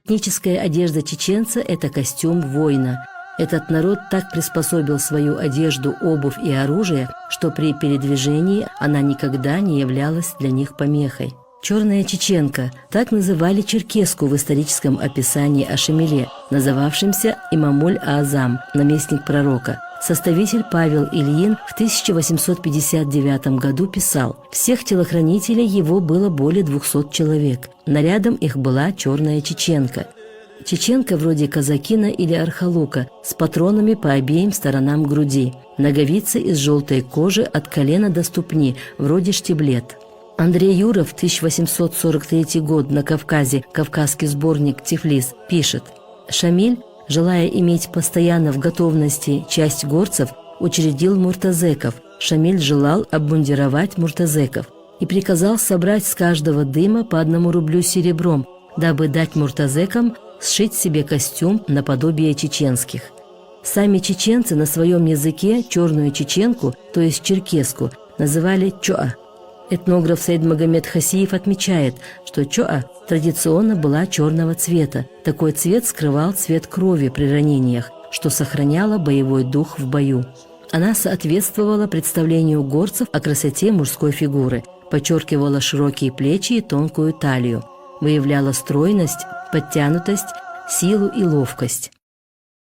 Этническая одежда чеченца – это костюм воина. Этот народ так приспособил свою одежду, обувь и оружие, что при передвижении она никогда не являлась для них помехой. Черная чеченка – так называли черкеску в историческом описании о Шамиле, называвшемся Имамуль-Аазам, наместник пророка. Составитель Павел Ильин в 1859 году писал: «Всех телохранителей его было более 200 человек. Нарядом их была черная чеченка. Чеченка вроде казакина или архалука, с патронами по обеим сторонам груди, ноговицы из желтой кожи от колена до ступни, вроде штиблет». Андрей Юров, 1843 год, на Кавказе, кавказский сборник «Тифлис», пишет: «Шамиль, желая иметь постоянно в готовности часть горцев, учредил муртазеков. Шамиль желал обмундировать муртазеков и приказал собрать с каждого дыма по 1 рублю серебром, дабы дать муртазекам сшить себе костюм наподобие чеченских». Сами чеченцы на своем языке черную чеченку, то есть черкеску, называли чоа. Этнограф Саид Магомед Хасиев отмечает, что чоа традиционно была черного цвета. Такой цвет скрывал цвет крови при ранениях, что сохраняло боевой дух в бою. Она соответствовала представлению горцев о красоте мужской фигуры, подчеркивала широкие плечи и тонкую талию, выявляла стройность, подтянутость, силу и ловкость.